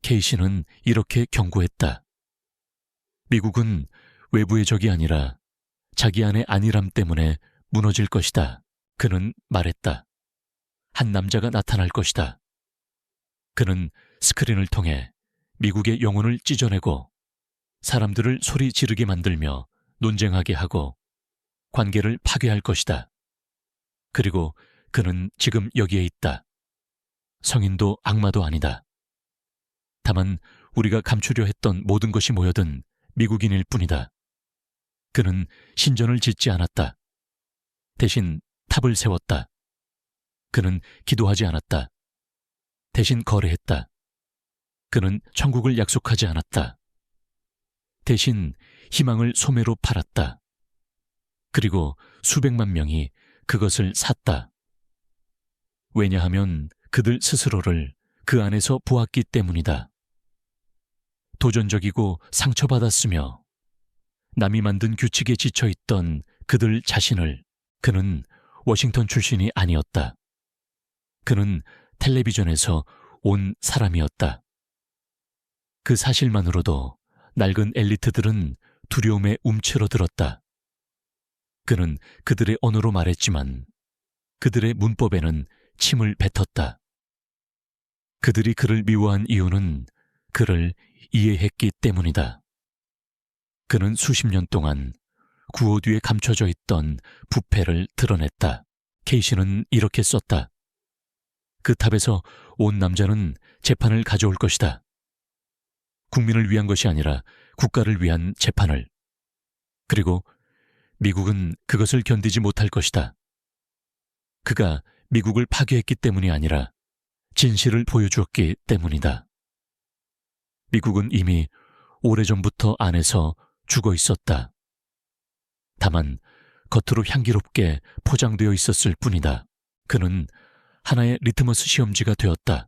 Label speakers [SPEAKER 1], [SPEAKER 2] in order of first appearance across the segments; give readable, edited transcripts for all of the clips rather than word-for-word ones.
[SPEAKER 1] 케이시는 이렇게 경고했다. 미국은 외부의 적이 아니라 자기 안의 안일함 때문에 무너질 것이다. 그는 말했다. 한 남자가 나타날 것이다. 그는 스크린을 통해 미국의 영혼을 찢어내고 사람들을 소리 지르게 만들며 논쟁하게 하고 관계를 파괴할 것이다. 그리고 그는 지금 여기에 있다. 성인도 악마도 아니다. 다만 우리가 감추려 했던 모든 것이 모여든 미국인일 뿐이다. 그는 신전을 짓지 않았다. 대신 탑을 세웠다. 그는 기도하지 않았다. 대신 거래했다. 그는 천국을 약속하지 않았다. 대신 희망을 소매로 팔았다. 그리고 수백만 명이 그것을 샀다. 왜냐하면 그들 스스로를 그 안에서 보았기 때문이다. 도전적이고 상처받았으며 남이 만든 규칙에 지쳐있던 그들 자신을 그는 워싱턴 출신이 아니었다. 그는 텔레비전에서 온 사람이었다. 그 사실만으로도 낡은 엘리트들은 두려움에 움츠러들었다. 그는 그들의 언어로 말했지만 그들의 문법에는 침을 뱉었다. 그들이 그를 미워한 이유는 그를 이해했기 때문이다. 그는 수십 년 동안 구호 뒤에 감춰져 있던 부패를 드러냈다. 케이시는 이렇게 썼다. 그 탑에서 온 남자는 재판을 가져올 것이다. 국민을 위한 것이 아니라 국가를 위한 재판을. 그리고 미국은 그것을 견디지 못할 것이다. 그가 미국을 파괴했기 때문이 아니라 진실을 보여주었기 때문이다. 미국은 이미 오래전부터 안에서 죽어 있었다. 다만 겉으로 향기롭게 포장되어 있었을 뿐이다. 그는 하나의 리트머스 시험지가 되었다.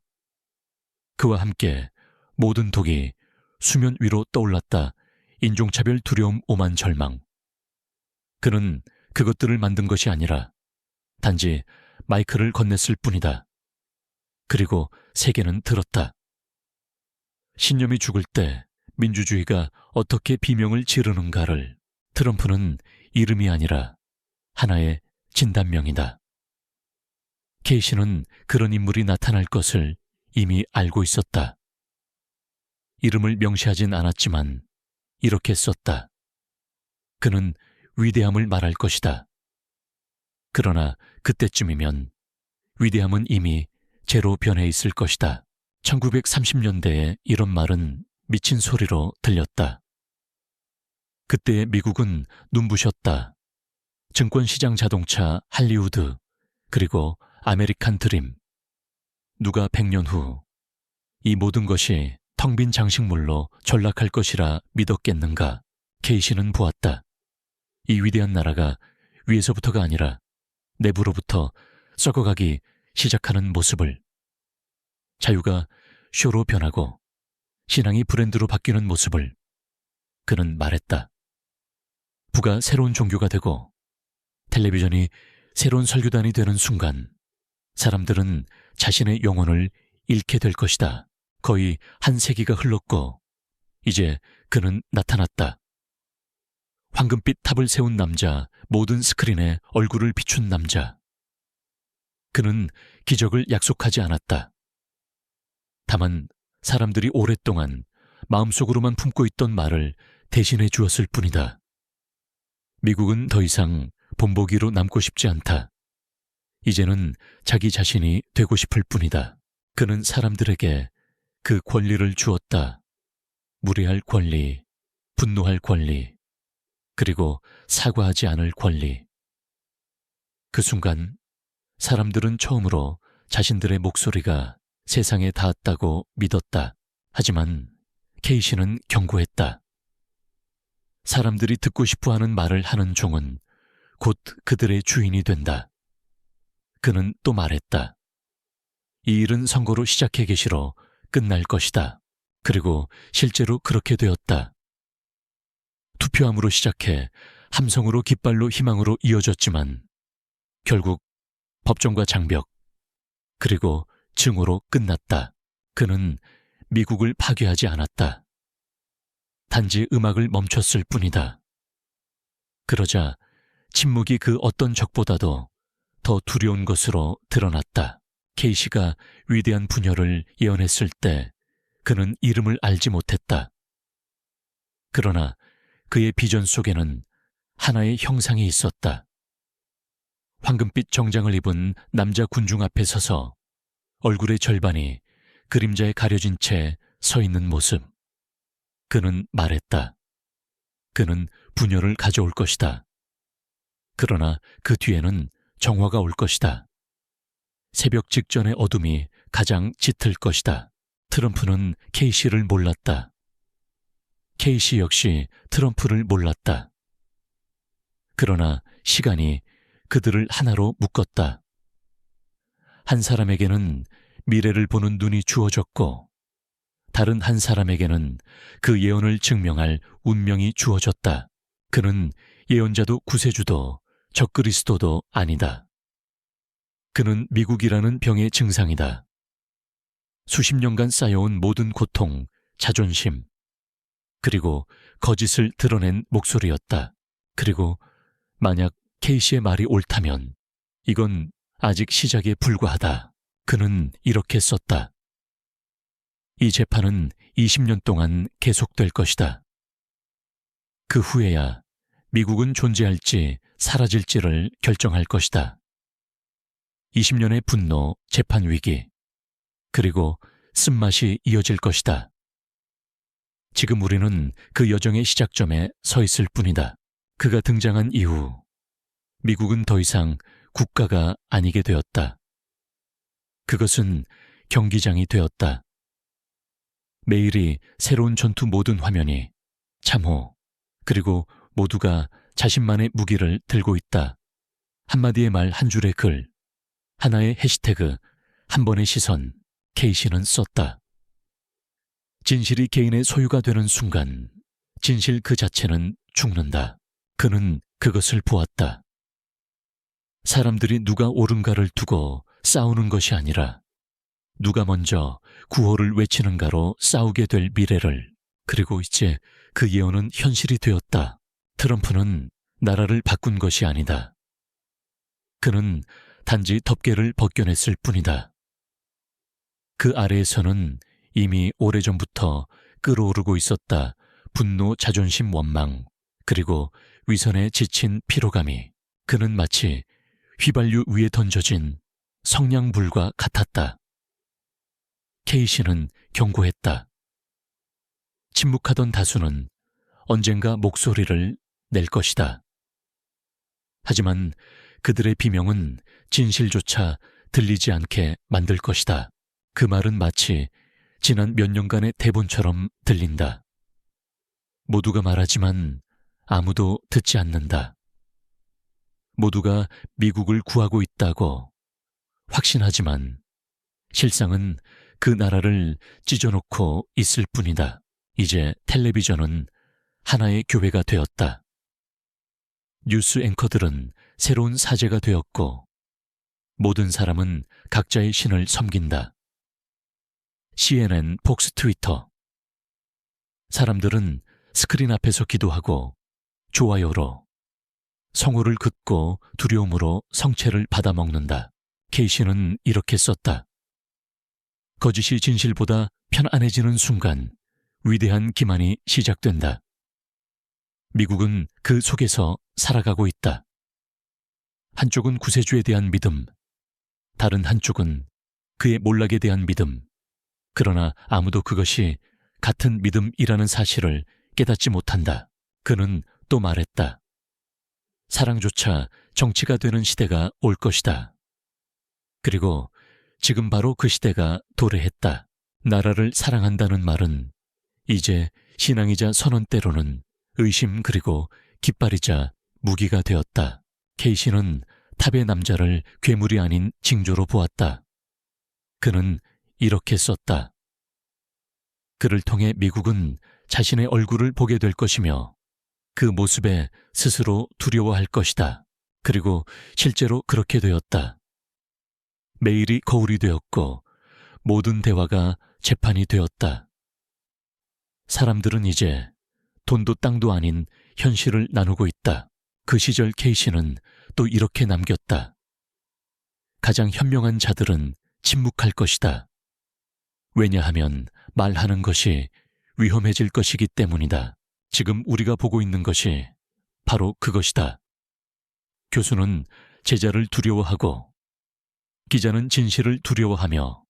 [SPEAKER 1] 그와 함께 모든 독이 수면 위로 떠올랐다. 인종차별, 두려움, 오만, 절망. 그는 그것들을 만든 것이 아니라 단지 마이크를 건넸을 뿐이다. 그리고 세계는 들었다. 신념이 죽을 때 민주주의가 어떻게 비명을 지르는가를 트럼프는 이름이 아니라 하나의 진단명이다. 케이시는 그런 인물이 나타날 것을 이미 알고 있었다. 이름을 명시하진 않았지만 이렇게 썼다. 그는 위대함을 말할 것이다. 그러나 그때쯤이면 위대함은 이미 제로 변해 있을 것이다. 1930년대에 이런 말은 미친 소리로 들렸다. 그때의 미국은 눈부셨다. 증권시장, 자동차, 할리우드, 그리고 아메리칸 드림. 누가 100년 후 이 모든 것이 텅 빈 장식물로 전락할 것이라 믿었겠는가? 케이시는 보았다. 이 위대한 나라가 위에서부터가 아니라 내부로부터 썩어가기 시작하는 모습을. 자유가 쇼로 변하고 신앙이 브랜드로 바뀌는 모습을. 그는 말했다. 부가 새로운 종교가 되고 텔레비전이 새로운 설교단이 되는 순간 사람들은 자신의 영혼을 잃게 될 것이다. 거의 한 세기가 흘렀고 이제 그는 나타났다. 황금빛 탑을 세운 남자, 모든 스크린에 얼굴을 비춘 남자. 그는 기적을 약속하지 않았다. 다만 사람들이 오랫동안 마음속으로만 품고 있던 말을 대신해 주었을 뿐이다. 미국은 더 이상 본보기로 남고 싶지 않다. 이제는 자기 자신이 되고 싶을 뿐이다. 그는 사람들에게 그 권리를 주었다. 무례할 권리, 분노할 권리, 그리고 사과하지 않을 권리. 그 순간 사람들은 처음으로 자신들의 목소리가 세상에 닿았다고 믿었다. 하지만 케이시는 경고했다. 사람들이 듣고 싶어하는 말을 하는 종은 곧 그들의 주인이 된다. 그는 또 말했다. 이 일은 선거로 시작해 계시러 끝날 것이다. 그리고 실제로 그렇게 되었다. 투표함으로 시작해 함성으로, 깃발로, 희망으로 이어졌지만 결국 법정과 장벽, 그리고 증오로 끝났다. 그는 미국을 파괴하지 않았다. 단지 음악을 멈췄을 뿐이다. 그러자 침묵이 그 어떤 적보다도 더 두려운 것으로 드러났다. 케이시가 위대한 분열을 예언했을 때 그는 이름을 알지 못했다. 그러나 그의 비전 속에는 하나의 형상이 있었다. 황금빛 정장을 입은 남자 군중 앞에 서서 얼굴의 절반이 그림자에 가려진 채 서 있는 모습. 그는 말했다. 그는 분열을 가져올 것이다. 그러나 그 뒤에는 정화가 올 것이다. 새벽 직전의 어둠이 가장 짙을 것이다. 트럼프는 케이시를 몰랐다. 케이시 역시 트럼프를 몰랐다. 그러나 시간이 그들을 하나로 묶었다. 한 사람에게는 미래를 보는 눈이 주어졌고 다른 한 사람에게는 그 예언을 증명할 운명이 주어졌다. 그는 예언자도 구세주도 적그리스도도 아니다. 그는 미국이라는 병의 증상이다. 수십 년간 쌓여온 모든 고통, 자존심, 그리고 거짓을 드러낸 목소리였다. 그리고 만약 케이시의 말이 옳다면 이건 아직 시작에 불과하다. 그는 이렇게 썼다. 이 재판은 20년 동안 계속될 것이다. 그 후에야 미국은 존재할지 사라질지를 결정할 것이다. 20년의 분노, 재판 위기, 그리고 쓴맛이 이어질 것이다. 지금 우리는 그 여정의 시작점에 서 있을 뿐이다. 그가 등장한 이후 미국은 더 이상 국가가 아니게 되었다. 그것은 경기장이 되었다. 매일이 새로운 전투 모든 화면이 참호, 그리고 모두가 자신만의 무기를 들고 있다. 한마디의 말, 한 줄의 글, 하나의 해시태그, 한 번의 시선, 케이시는 썼다. 진실이 개인의 소유가 되는 순간 진실 그 자체는 죽는다. 그는 그것을 보았다. 사람들이 누가 옳은가를 두고 싸우는 것이 아니라 누가 먼저 구호를 외치는가로 싸우게 될 미래를. 그리고 이제 그 예언은 현실이 되었다. 트럼프는 나라를 바꾼 것이 아니다. 그는 단지 덮개를 벗겨냈을 뿐이다. 그 아래에서는 이미 오래전부터 끓어오르고 있었다. 분노, 자존심, 원망, 그리고 위선에 지친 피로감이. 그는 마치 휘발유 위에 던져진 성냥불과 같았다. 케이시는 경고했다. 침묵하던 다수는 언젠가 목소리를 낼 것이다. 하지만 그들의 비명은 진실조차 들리지 않게 만들 것이다. 그 말은 마치 지난 몇 년간의 대본처럼 들린다. 모두가 말하지만 아무도 듣지 않는다. 모두가 미국을 구하고 있다고 확신하지만 실상은 그 나라를 찢어놓고 있을 뿐이다. 이제 텔레비전은 하나의 교회가 되었다. 뉴스 앵커들은 새로운 사제가 되었고 모든 사람은 각자의 신을 섬긴다. CNN, 폭스, 트위터. 사람들은 스크린 앞에서 기도하고 좋아요로, 성호를 긋고 두려움으로 성체를 받아먹는다. 케이시는 이렇게 썼다. 거짓이 진실보다 편안해지는 순간 위대한 기만이 시작된다. 미국은 그 속에서 살아가고 있다. 한쪽은 구세주에 대한 믿음, 다른 한쪽은 그의 몰락에 대한 믿음. 그러나 아무도 그것이 같은 믿음이라는 사실을 깨닫지 못한다. 그는 또 말했다. 사랑조차 정치가 되는 시대가 올 것이다. 그리고 지금 바로 그 시대가 도래했다. 나라를 사랑한다는 말은 이제 신앙이자 선언 때로는 의심 그리고 깃발이자 무기가 되었다. 케이시는 탑의 남자를 괴물이 아닌 징조로 보았다. 그는 이렇게 썼다. 그를 통해 미국은 자신의 얼굴을 보게 될 것이며 그 모습에 스스로 두려워할 것이다. 그리고 실제로 그렇게 되었다. 매일이 거울이 되었고 모든 대화가 재판이 되었다. 사람들은 이제 돈도 땅도 아닌 현실을 나누고 있다. 그 시절 케이시는 또 이렇게 남겼다. 가장 현명한 자들은 침묵할 것이다. 왜냐하면 말하는 것이 위험해질 것이기 때문이다. 지금 우리가 보고 있는 것이 바로 그것이다. 교수는 제자를 두려워하고, 기자는 진실을 두려워하며,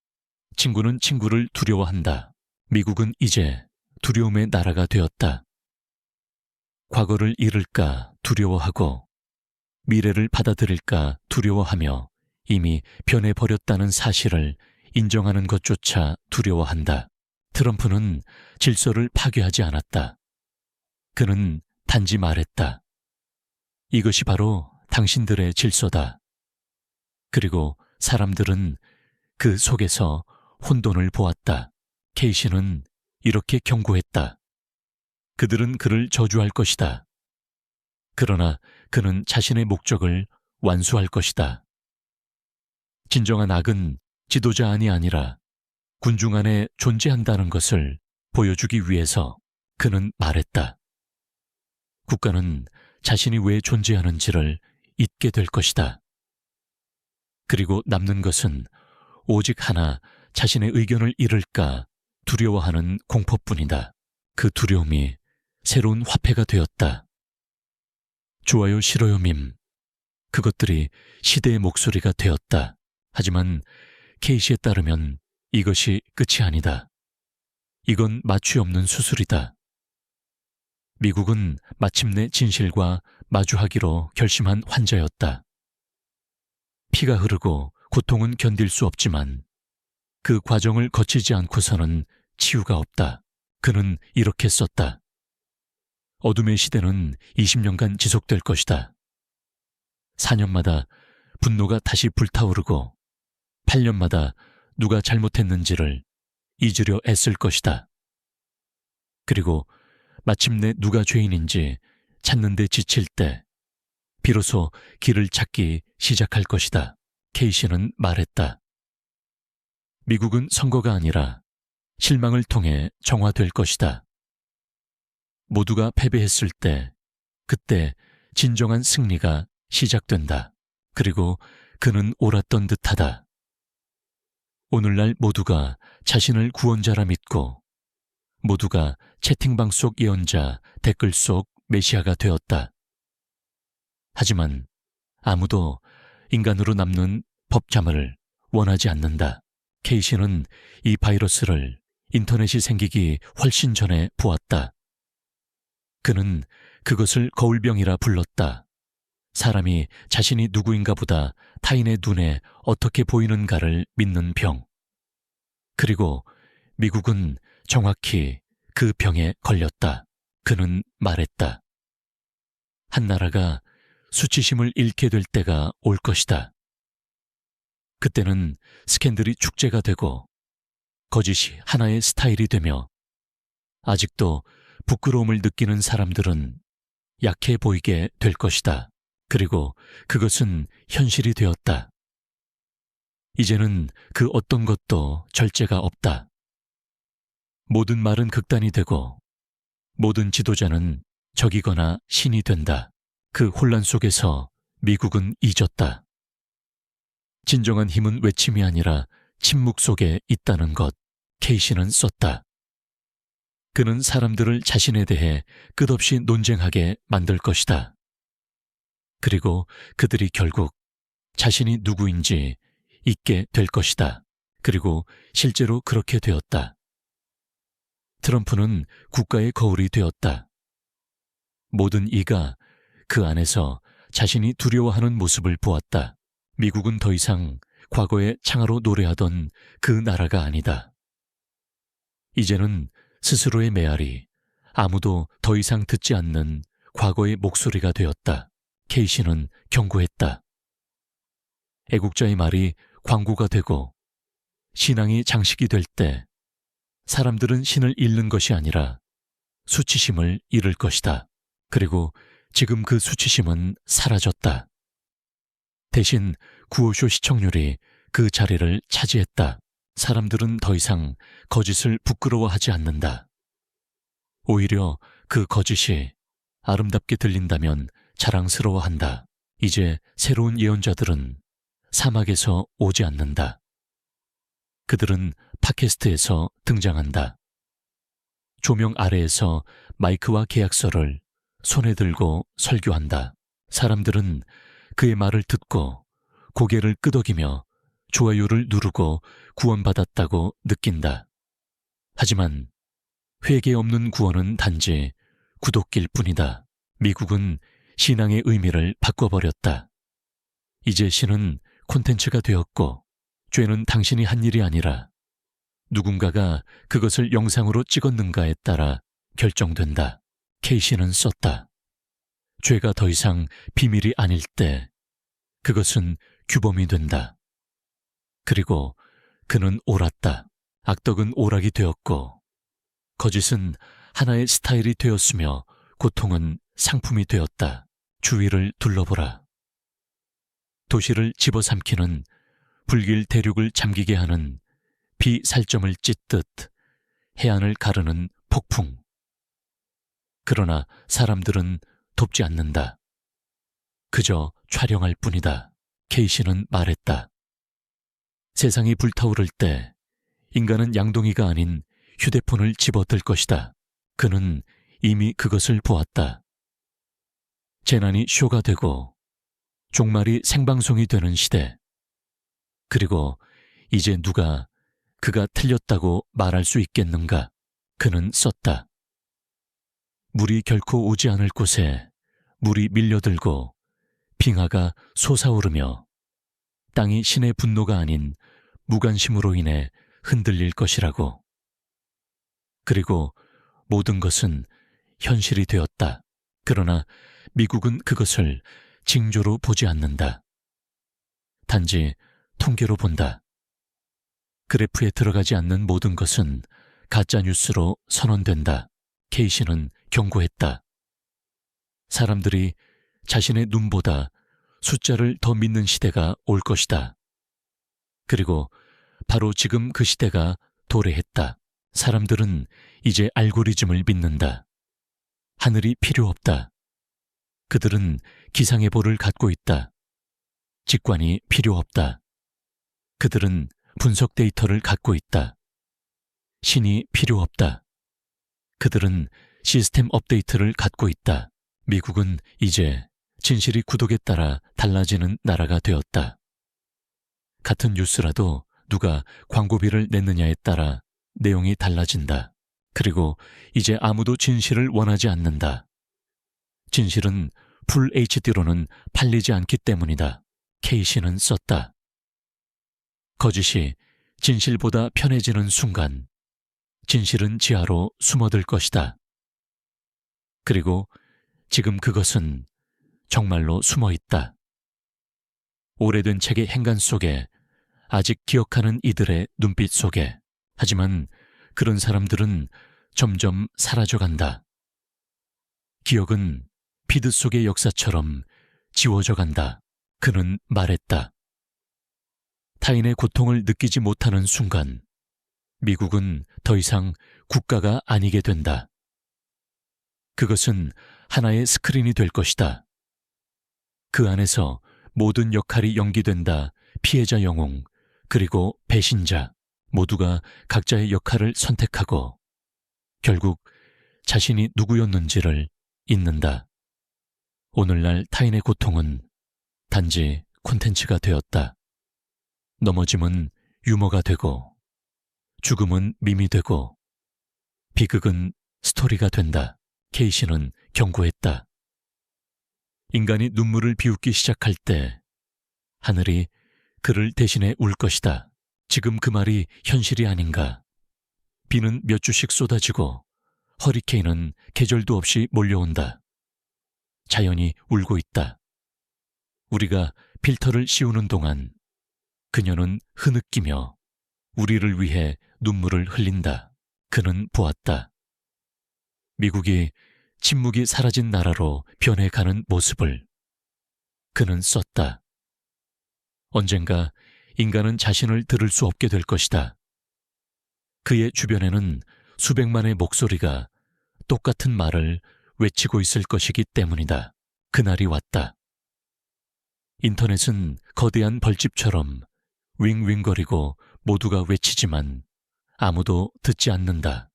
[SPEAKER 1] 친구는 친구를 두려워한다. 미국은 이제 두려움의 나라가 되었다. 과거를 잃을까 두려워하고, 미래를 받아들일까 두려워하며 이미 변해버렸다는 사실을 인정하는 것조차 두려워한다. 트럼프는 질서를 파괴하지 않았다. 그는 단지 말했다. 이것이 바로 당신들의 질서다. 그리고 사람들은 그 속에서 혼돈을 보았다. 케이시는 이렇게 경고했다. 그들은 그를 저주할 것이다. 그러나 그는 자신의 목적을 완수할 것이다. 진정한 악은 지도자 안이 아니라 군중 안에 존재한다는 것을 보여주기 위해서 그는 말했다. 국가는 자신이 왜 존재하는지를 잊게 될 것이다. 그리고 남는 것은 오직 하나, 자신의 의견을 잃을까 두려워하는 공포뿐이다. 그 두려움이 새로운 화폐가 되었다. 좋아요, 싫어요, 밈. 그것들이 시대의 목소리가 되었다. 하지만 케이시에 따르면 이것이 끝이 아니다. 이건 마취 없는 수술이다. 미국은 마침내 진실과 마주하기로 결심한 환자였다. 피가 흐르고 고통은 견딜 수 없지만 그 과정을 거치지 않고서는 치유가 없다. 그는 이렇게 썼다. 어둠의 시대는 20년간 지속될 것이다. 4년마다 분노가 다시 불타오르고 8년마다 누가 잘못했는지를 잊으려 애쓸 것이다. 그리고 마침내 누가 죄인인지 찾는 데 지칠 때 비로소 길을 찾기 시작할 것이다. 케이시는 말했다. 미국은 선거가 아니라 실망을 통해 정화될 것이다. 모두가 패배했을 때, 그때 진정한 승리가 시작된다. 그리고 그는 옳았던 듯하다. 오늘날 모두가 자신을 구원자라 믿고 모두가 채팅방 속 예언자, 댓글 속 메시아가 되었다. 하지만 아무도 인간으로 남는 법잠을 원하지 않는다. 케이시는 이 바이러스를 인터넷이 생기기 훨씬 전에 보았다. 그는 그것을 거울병이라 불렀다. 사람이 자신이 누구인가 보다 타인의 눈에 어떻게 보이는가를 믿는 병. 그리고 미국은 정확히 그 병에 걸렸다. 그는 말했다. 한 나라가 수치심을 잃게 될 때가 올 것이다. 그때는 스캔들이 축제가 되고 거짓이 하나의 스타일이 되며 아직도 부끄러움을 느끼는 사람들은 약해 보이게 될 것이다. 그리고 그것은 현실이 되었다. 이제는 그 어떤 것도 절제가 없다. 모든 말은 극단이 되고 모든 지도자는 적이거나 신이 된다. 그 혼란 속에서 미국은 잊었다. 진정한 힘은 외침이 아니라 침묵 속에 있다는 것, 케이시는 썼다. 그는 사람들을 자신에 대해 끝없이 논쟁하게 만들 것이다. 그리고 그들이 결국 자신이 누구인지 잊게 될 것이다. 그리고 실제로 그렇게 되었다. 트럼프는 국가의 거울이 되었다. 모든 이가 그 안에서 자신이 두려워하는 모습을 보았다. 미국은 더 이상 과거에 창하로 노래하던 그 나라가 아니다. 이제는 스스로의 메아리, 아무도 더 이상 듣지 않는 과거의 목소리가 되었다. 케이시는 경고했다. 애국자의 말이 광고가 되고 신앙이 장식이 될 때 사람들은 신을 잃는 것이 아니라 수치심을 잃을 것이다. 그리고 지금 그 수치심은 사라졌다. 대신 구호쇼 시청률이 그 자리를 차지했다. 사람들은 더 이상 거짓을 부끄러워하지 않는다. 오히려 그 거짓이 아름답게 들린다면 자랑스러워한다. 이제 새로운 예언자들은 사막에서 오지 않는다. 그들은 팟캐스트에서 등장한다. 조명 아래에서 마이크와 계약서를 손에 들고 설교한다. 사람들은 그의 말을 듣고 고개를 끄덕이며 좋아요를 누르고 구원받았다고 느낀다. 하지만 회개 없는 구원은 단지 구독길 뿐이다. 미국은 신앙의 의미를 바꿔버렸다. 이제 신은 콘텐츠가 되었고 죄는 당신이 한 일이 아니라 누군가가 그것을 영상으로 찍었는가에 따라 결정된다. 케이시는 썼다. 죄가 더 이상 비밀이 아닐 때 그것은 규범이 된다. 그리고 그는 옳았다. 악덕은 오락이 되었고 거짓은 하나의 스타일이 되었으며 고통은 상품이 되었다. 주위를 둘러보라. 도시를 집어삼키는 불길 대륙을 잠기게 하는 비살점을 찢듯 해안을 가르는 폭풍. 그러나 사람들은 돕지 않는다. 그저 촬영할 뿐이다. 케이시는 말했다. 세상이 불타오를 때 인간은 양동이가 아닌 휴대폰을 집어들 것이다. 그는 이미 그것을 보았다. 재난이 쇼가 되고 종말이 생방송이 되는 시대. 그리고 이제 누가 그가 틀렸다고 말할 수 있겠는가? 그는 썼다. 물이 결코 오지 않을 곳에 물이 밀려들고 빙하가 솟아오르며 땅이 신의 분노가 아닌 무관심으로 인해 흔들릴 것이라고. 그리고 모든 것은 현실이 되었다. 그러나 미국은 그것을 징조로 보지 않는다. 단지 통계로 본다. 그래프에 들어가지 않는 모든 것은 가짜뉴스로 선언된다. 케이시는 경고했다. 사람들이 자신의 눈보다 숫자를 더 믿는 시대가 올 것이다. 그리고 바로 지금 그 시대가 도래했다. 사람들은 이제 알고리즘을 믿는다. 하늘이 필요 없다. 그들은 기상예보를 갖고 있다. 직관이 필요 없다. 그들은 분석 데이터를 갖고 있다. 신이 필요 없다. 그들은 시스템 업데이트를 갖고 있다. 미국은 이제 진실이 구독에 따라 달라지는 나라가 되었다. 같은 뉴스라도 누가 광고비를 냈느냐에 따라 내용이 달라진다. 그리고 이제 아무도 진실을 원하지 않는다. 진실은 풀 HD로는 팔리지 않기 때문이다. 케이시는 썼다. 거짓이 진실보다 편해지는 순간 진실은 지하로 숨어들 것이다. 그리고 지금 그것은 정말로 숨어 있다. 오래된 책의 행간 속에, 아직 기억하는 이들의 눈빛 속에. 하지만 그런 사람들은 점점 사라져간다. 기억은 피드 속의 역사처럼 지워져 간다. 그는 말했다. 타인의 고통을 느끼지 못하는 순간 미국은 더 이상 국가가 아니게 된다. 그것은 하나의 스크린이 될 것이다. 그 안에서 모든 역할이 연기된다. 피해자 영웅, 그리고 배신자 모두가 각자의 역할을 선택하고 결국 자신이 누구였는지를 잊는다. 오늘날 타인의 고통은 단지 콘텐츠가 되었다. 넘어짐은 유머가 되고 죽음은 밈이 되고 비극은 스토리가 된다. 케이시는 경고했다. 인간이 눈물을 비웃기 시작할 때 하늘이 그를 대신해 울 것이다. 지금 그 말이 현실이 아닌가. 비는 몇 주씩 쏟아지고 허리케인은 계절도 없이 몰려온다. 자연이 울고 있다. 우리가 필터를 씌우는 동안 그녀는 흐느끼며 우리를 위해 눈물을 흘린다. 그는 보았다. 미국이 침묵이 사라진 나라로 변해가는 모습을. 그는 썼다. 언젠가 인간은 자신을 들을 수 없게 될 것이다. 그의 주변에는 수백만의 목소리가 똑같은 말을 외치고 있을 것이기 때문이다. 그날이 왔다. 인터넷은 거대한 벌집처럼 윙윙거리고 모두가 외치지만 아무도 듣지 않는다.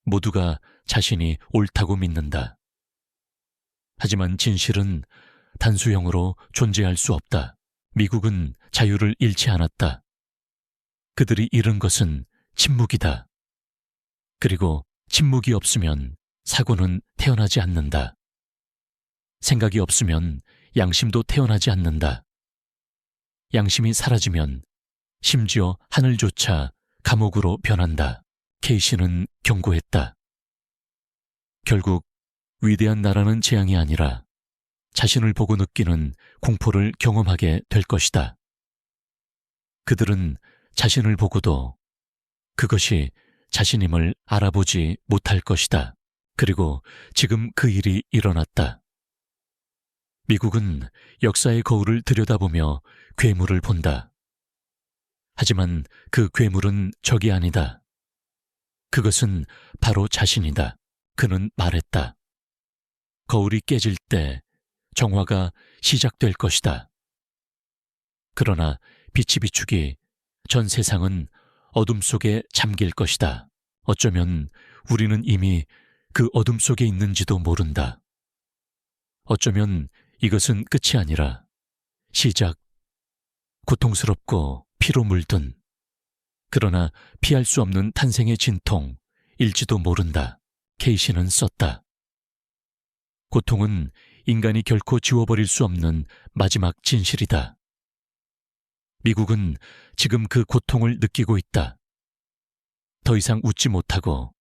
[SPEAKER 1] 모두가 자신이 옳다고 믿는다. 하지만 진실은 단수형으로 존재할 수 없다. 미국은 자유를 잃지 않았다. 그들이 잃은 것은 침묵이다. 그리고 침묵이 없으면 사고는 태어나지 않는다. 생각이 없으면 양심도 태어나지 않는다. 양심이 사라지면 심지어 하늘조차 감옥으로 변한다. 케이시는 경고했다. 결국 위대한 나라는 재앙이 아니라 자신을 보고 느끼는 공포를 경험하게 될 것이다. 그들은 자신을 보고도 그것이 자신임을 알아보지 못할 것이다. 그리고 지금 그 일이 일어났다. 미국은 역사의 거울을 들여다보며 괴물을 본다. 하지만 그 괴물은 적이 아니다. 그것은 바로 자신이다. 그는 말했다. 거울이 깨질 때 정화가 시작될 것이다. 그러나 빛이 비추기 전 세상은 어둠 속에 잠길 것이다. 어쩌면 우리는 이미 그 어둠 속에 있는지도 모른다. 어쩌면 이것은 끝이 아니라 시작, 고통스럽고 피로 물든 그러나 피할 수 없는 탄생의 진통일지도 모른다. 케이시는 썼다. 고통은 인간이 결코 지워버릴 수 없는 마지막 진실이다. 미국은 지금 그 고통을 느끼고 있다. 더 이상 웃지 못하고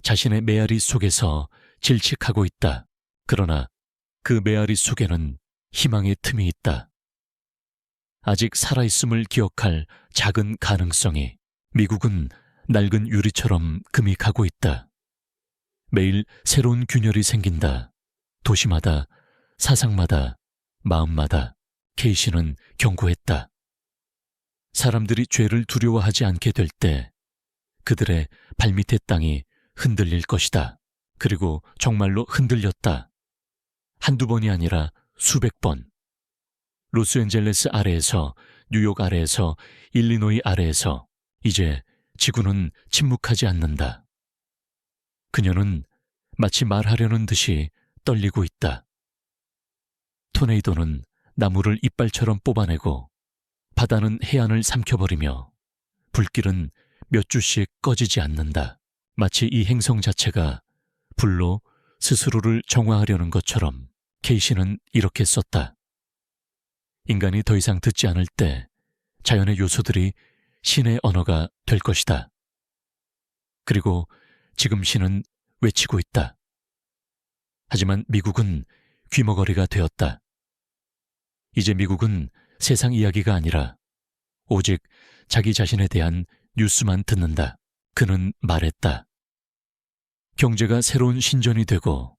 [SPEAKER 1] 자신의 메아리 속에서 질식하고 있다. 그러나 그 메아리 속에는 희망의 틈이 있다. 아직 살아있음을 기억할 작은 가능성이. 미국은 낡은 유리처럼 금이 가고 있다. 매일 새로운 균열이 생긴다. 도시마다, 사상마다, 마음마다. 케이시는 경고했다. 사람들이 죄를 두려워하지 않게 될 때 그들의 발밑의 땅이 흔들릴 것이다. 그리고 정말로 흔들렸다. 한두 번이 아니라 수백 번. 로스앤젤레스 아래에서, 뉴욕 아래에서, 일리노이 아래에서 이제 지구는 침묵하지 않는다. 그녀는 마치 말하려는 듯이 떨리고 있다. 토네이도는 나무를 이빨처럼 뽑아내고 바다는 해안을 삼켜버리며 불길은 몇 주씩 꺼지지 않는다. 마치 이 행성 자체가 불로 스스로를 정화하려는 것처럼. 케이시는 이렇게 썼다. 인간이 더 이상 듣지 않을 때 자연의 요소들이 신의 언어가 될 것이다. 그리고 지금 신은 외치고 있다. 하지만 미국은 귀머거리가 되었다. 이제 미국은 세상 이야기가 아니라 오직 자기 자신에 대한 뉴스만 듣는다. 그는 말했다. 경제가 새로운 신전이 되고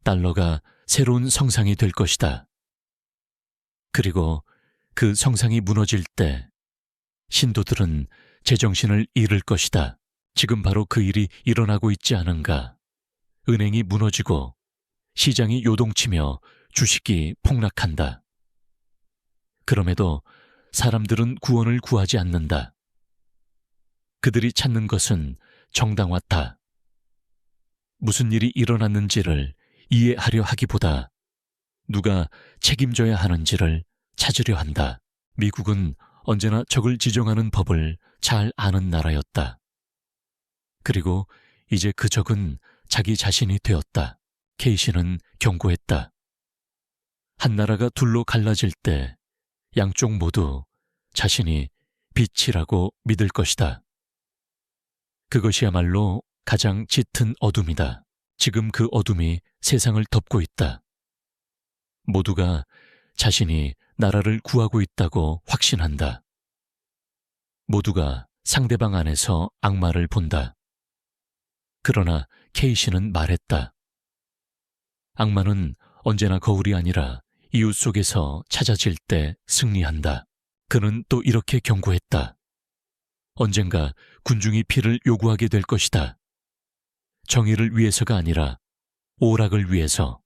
[SPEAKER 1] 달러가 새로운 성상이 될 것이다. 그리고 그 성상이 무너질 때 신도들은 제정신을 잃을 것이다. 지금 바로 그 일이 일어나고 있지 않은가. 은행이 무너지고 시장이 요동치며 주식이 폭락한다. 그럼에도 사람들은 구원을 구하지 않는다. 그들이 찾는 것은 정당화다. 무슨 일이 일어났는지를 이해하려 하기보다 누가 책임져야 하는지를 찾으려 한다. 미국은 언제나 적을 지정하는 법을 잘 아는 나라였다. 그리고 이제 그 적은 자기 자신이 되었다. 케이시는 경고했다. 한 나라가 둘로 갈라질 때 양쪽 모두 자신이 빛이라고 믿을 것이다. 그것이야말로 가장 짙은 어둠이다. 지금 그 어둠이 세상을 덮고 있다. 모두가 자신이 나라를 구하고 있다고 확신한다. 모두가 상대방 안에서 악마를 본다. 그러나 케이시는 말했다. 악마는 언제나 거울이 아니라 이웃 속에서 찾아질 때 승리한다. 그는 또 이렇게 경고했다. 언젠가 군중이 피를 요구하게 될 것이다. 정의를 위해서가 아니라 오락을 위해서.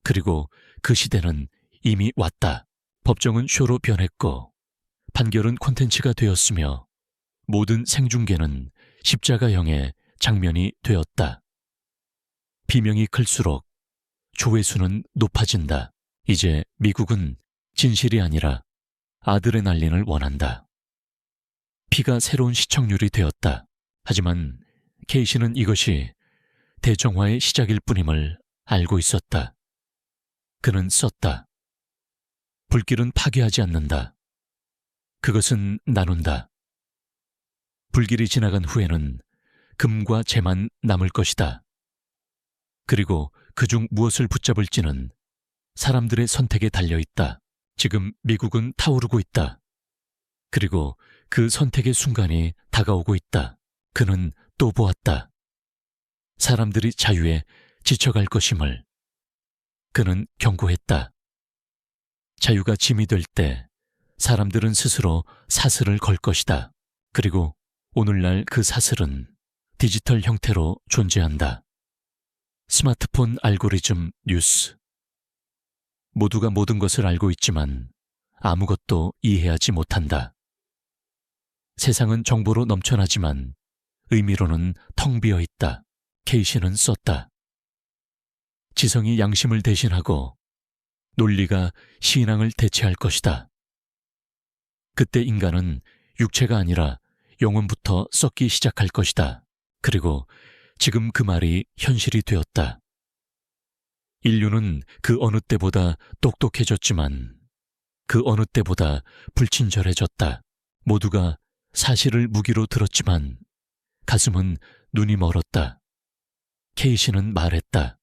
[SPEAKER 1] 그리고 그 시대는 이미 왔다. 법정은 쇼로 변했고 판결은 콘텐츠가 되었으며 모든 생중계는 십자가형의 장면이 되었다. 비명이 클수록 조회수는 높아진다. 이제 미국은 진실이 아니라 아드레날린을 원한다. 피가 새로운 시청률이 되었다. 하지만 케이시는 이것이 대정화의 시작일 뿐임을 알고 있었다. 그는 썼다. 불길은 파괴하지 않는다. 그것은 나눈다. 불길이 지나간 후에는 금과 재만 남을 것이다. 그리고 그중 무엇을 붙잡을지는 사람들의 선택에 달려있다. 지금 미국은 타오르고 있다. 그리고 그 선택의 순간이 다가오고 있다. 그는 또 보았다. 사람들이 자유에 지쳐갈 것임을. 그는 경고했다. 자유가 짐이 될 때 사람들은 스스로 사슬을 걸 것이다. 그리고 오늘날 그 사슬은 디지털 형태로 존재한다. 스마트폰 알고리즘 뉴스. 모두가 모든 것을 알고 있지만 아무것도 이해하지 못한다. 세상은 정보로 넘쳐나지만 의미로는 텅 비어 있다. 케이시는 썼다. 지성이 양심을 대신하고 논리가 신앙을 대체할 것이다. 그때 인간은 육체가 아니라 영혼부터 썩기 시작할 것이다. 그리고 지금 그 말이 현실이 되었다. 인류는 그 어느 때보다 똑똑해졌지만 그 어느 때보다 불친절해졌다. 모두가 사실을 무기로 들었지만 가슴은 눈이 멀었다. 케이시는 말했다.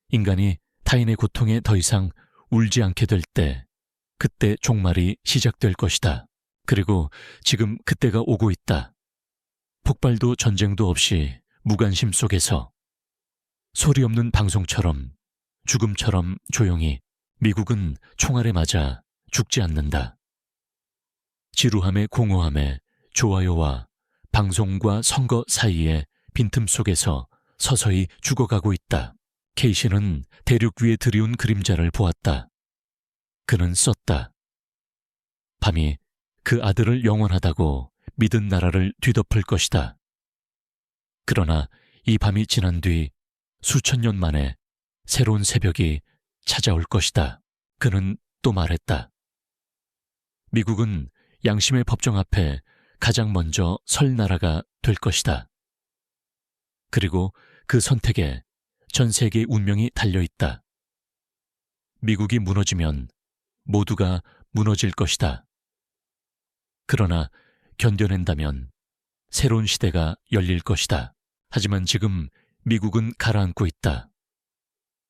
[SPEAKER 1] 인간이 타인의 고통에 더 이상 울지 않게 될 때, 그때 종말이 시작될 것이다. 그리고 지금 그때가 오고 있다. 폭발도 전쟁도 없이 무관심 속에서 소리 없는 방송처럼 죽음처럼 조용히 미국은 총알에 맞아 죽지 않는다. 지루함의 공허함에 좋아요와 방송과 선거 사이의 빈틈 속에서 서서히 죽어가고 있다. 케이시는 대륙 위에 드리운 그림자를 보았다. 그는 썼다. 밤이 그 아들을 영원하다고 믿은 나라를 뒤덮을 것이다. 그러나 이 밤이 지난 뒤 수천 년 만에 새로운 새벽이 찾아올 것이다. 그는 또 말했다. 미국은 양심의 법정 앞에 가장 먼저 설 나라가 될 것이다. 그리고 그 선택에 전 세계의 운명이 달려있다. 미국이 무너지면 모두가 무너질 것이다. 그러나 견뎌낸다면 새로운 시대가 열릴 것이다. 하지만 지금 미국은 가라앉고 있다.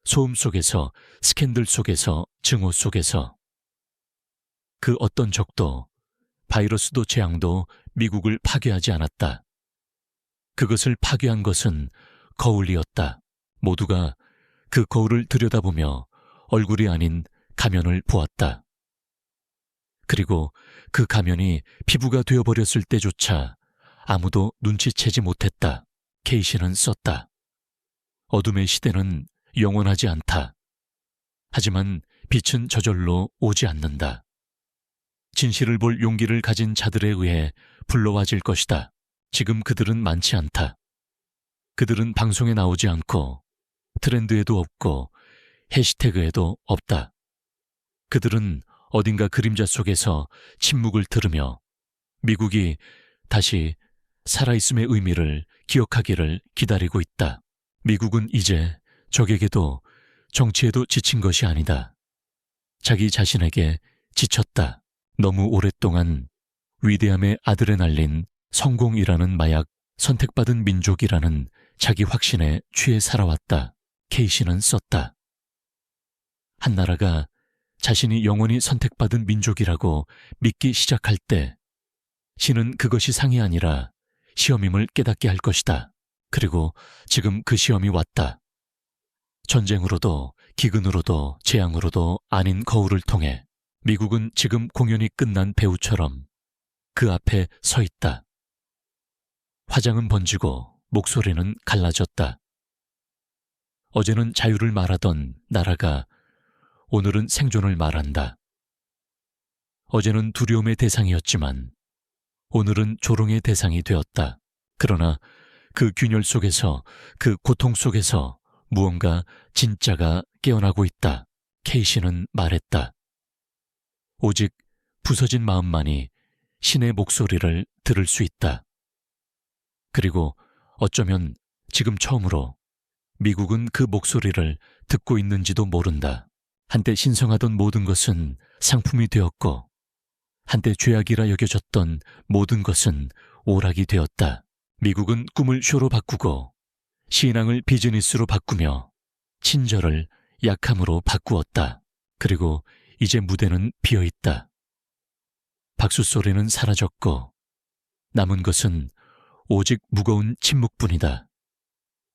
[SPEAKER 1] 소음 속에서, 스캔들 속에서, 증오 속에서. 그 어떤 적도, 바이러스도 재앙도 미국을 파괴하지 않았다. 그것을 파괴한 것은 거울이었다. 모두가 그 거울을 들여다보며 얼굴이 아닌 가면을 보았다. 그리고 그 가면이 피부가 되어버렸을 때조차 아무도 눈치채지 못했다. 케이시는 썼다. 어둠의 시대는 영원하지 않다. 하지만 빛은 저절로 오지 않는다. 진실을 볼 용기를 가진 자들에 의해 불러와질 것이다. 지금 그들은 많지 않다. 그들은 방송에 나오지 않고 트렌드에도 없고 해시태그에도 없다. 그들은 어딘가 그림자 속에서 침묵을 들으며 미국이 다시 살아있음의 의미를 기억하기를 기다리고 있다. 미국은 이제 적에게도 정치에도 지친 것이 아니다. 자기 자신에게 지쳤다. 너무 오랫동안 위대함의 아드레날린, 성공이라는 마약, 선택받은 민족이라는 자기 확신에 취해 살아왔다. 케이시는 썼다. 한 나라가 자신이 영원히 선택받은 민족이라고 믿기 시작할 때 신은 그것이 상이 아니라 시험임을 깨닫게 할 것이다. 그리고 지금 그 시험이 왔다. 전쟁으로도 기근으로도 재앙으로도 아닌 거울을 통해 미국은 지금 공연이 끝난 배우처럼 그 앞에 서 있다. 화장은 번지고 목소리는 갈라졌다. 어제는 자유를 말하던 나라가 오늘은 생존을 말한다. 어제는 두려움의 대상이었지만 오늘은 조롱의 대상이 되었다. 그러나 그 균열 속에서, 그 고통 속에서 무언가 진짜가 깨어나고 있다. 케이시는 말했다. 오직 부서진 마음만이 신의 목소리를 들을 수 있다. 그리고 어쩌면 지금 처음으로 미국은 그 목소리를 듣고 있는지도 모른다. 한때 신성하던 모든 것은 상품이 되었고, 한때 죄악이라 여겨졌던 모든 것은 오락이 되었다. 미국은 꿈을 쇼로 바꾸고, 신앙을 비즈니스로 바꾸며, 친절을 약함으로 바꾸었다. 그리고 이제 무대는 비어있다. 박수 소리는 사라졌고, 남은 것은 오직 무거운 침묵뿐이다.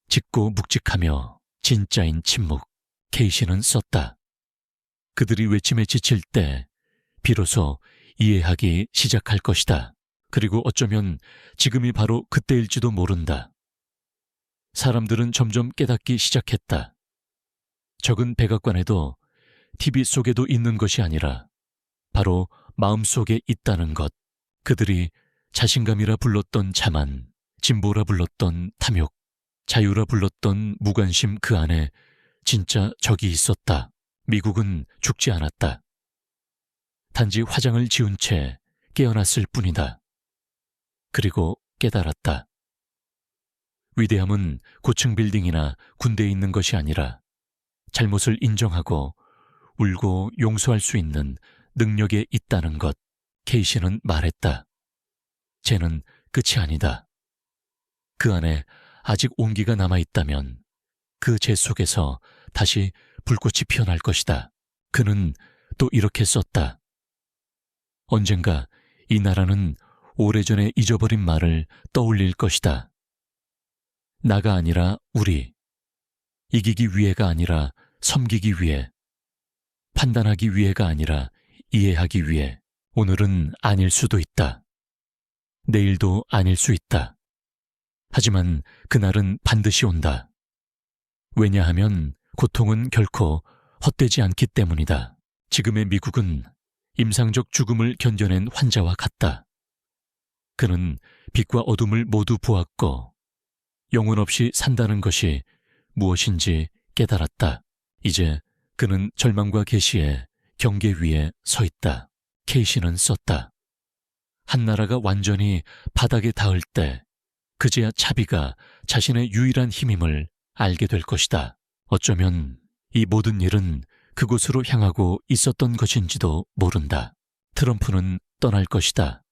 [SPEAKER 1] 짙고 묵직하며 진짜인 침묵. 케이시는 썼다. 그들이 외침에 지칠 때 비로소 이해하기 시작할 것이다. 그리고 어쩌면 지금이 바로 그때일지도 모른다. 사람들은 점점 깨닫기 시작했다. 적은 백악관에도 TV 속에도 있는 것이 아니라 바로 마음속에 있다는 것. 그들이 자신감이라 불렀던 자만, 진보라 불렀던 탐욕, 자유라 불렀던 무관심, 그 안에 진짜 적이 있었다. 미국은 죽지 않았다. 단지 화장을 지운 채 깨어났을 뿐이다. 그리고 깨달았다. 위대함은 고층 빌딩이나 군대에 있는 것이 아니라 잘못을 인정하고 울고 용서할 수 있는 능력에 있다는 것. 케이시는 말했다. 쟤는 끝이 아니다. 그 안에 아직 온기가 남아있다면 그 재 속에서 다시 불꽃이 피어날 것이다. 그는 또 이렇게 썼다. 언젠가 이 나라는 오래전에 잊어버린 말을 떠올릴 것이다. 나가 아니라 우리. 이기기 위해가 아니라 섬기기 위해. 판단하기 위해가 아니라 이해하기 위해. 오늘은 아닐 수도 있다. 내일도 아닐 수 있다. 하지만 그날은 반드시 온다. 왜냐하면 고통은 결코 헛되지 않기 때문이다. 지금의 미국은 임상적 죽음을 견뎌낸 환자와 같다. 그는 빛과 어둠을 모두 보았고 영혼 없이 산다는 것이 무엇인지 깨달았다. 이제 그는 절망과 계시의 경계 위에 서 있다. 케이시는 썼다. 한 나라가 완전히 바닥에 닿을 때 그제야 차비가 자신의 유일한 힘임을 알게 될 것이다. 어쩌면 이 모든 일은 그곳으로 향하고 있었던 것인지도 모른다. 트럼프는 떠날 것이다.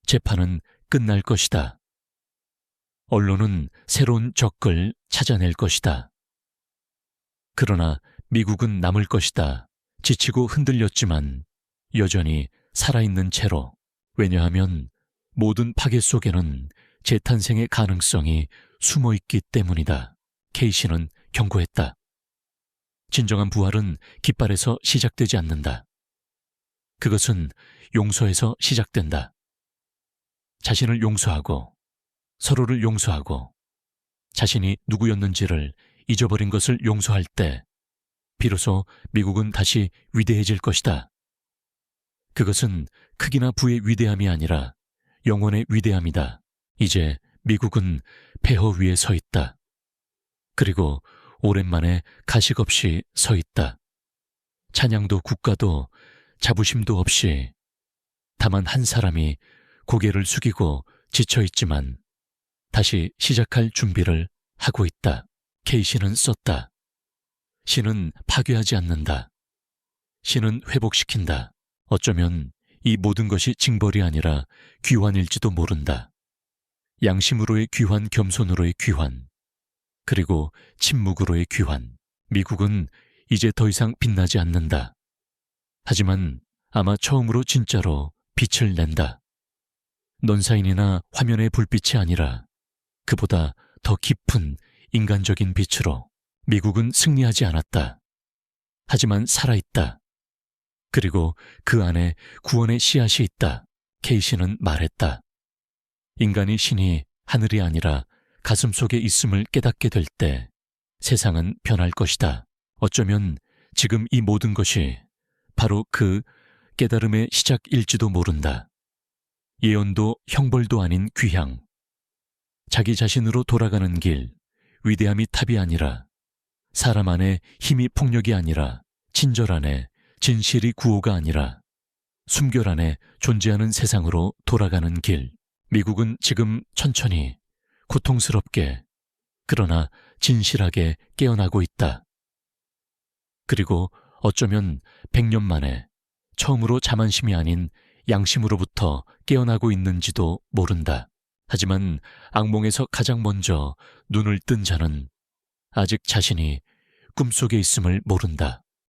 [SPEAKER 1] 재판은 끝날 것이다. 언론은 새로운 적을 찾아낼 것이다. 그러나 미국은 남을 것이다. 지치고 흔들렸지만 여전히 살아있는 채로. 왜냐하면 모든 파괴 속에는 재탄생의 가능성이 숨어있기 때문이다. 케이시는 경고했다. 진정한 부활은 깃발에서 시작되지 않는다. 그것은 용서에서 시작된다. 자신을 용서하고 서로를 용서하고 자신이 누구였는지를 잊어버린 것을 용서할 때 비로소 미국은 다시 위대해질 것이다. 그것은 크기나 부의 위대함이 아니라 영혼의 위대함이다. 이제 미국은 폐허 위에 서 있다. 그리고 오랜만에 가식 없이 서 있다. 찬양도 국가도 자부심도 없이 다만 한 사람이 고개를 숙이고 지쳐있지만 다시 시작할 준비를 하고 있다. 케이시는 썼다. 신은 파괴하지 않는다. 신은 회복시킨다. 어쩌면 이 모든 것이 징벌이 아니라 귀환일지도 모른다. 양심으로의 귀환, 겸손으로의 귀환, 그리고 침묵으로의 귀환. 미국은 이제 더 이상 빛나지 않는다. 하지만 아마 처음으로 진짜로 빛을 낸다. 넌사인이나 화면의 불빛이 아니라 그보다 더 깊은 인간적인 빛으로. 미국은 승리하지 않았다. 하지만 살아있다. 그리고 그 안에 구원의 씨앗이 있다. 케이시는 말했다. 인간이 신이 하늘이 아니라 가슴 속에 있음을 깨닫게 될 때 세상은 변할 것이다. 어쩌면 지금 이 모든 것이 바로 그 깨달음의 시작일지도 모른다. 예언도 형벌도 아닌 귀향. 자기 자신으로 돌아가는 길, 위대함이 탑이 아니라, 사람 안에 힘이 폭력이 아니라, 친절 안에 진실이 구호가 아니라, 숨결 안에 존재하는 세상으로 돌아가는 길. 미국은 지금 천천히, 고통스럽게, 그러나 진실하게 깨어나고 있다. 그리고 어쩌면 100년 만에 처음으로 자만심이 아닌 양심으로부터 깨어나고 있는지도 모른다. 하지만 악몽에서 가장 먼저 눈을 뜬 자는 아직 자신이 꿈속에 있음을 모른다.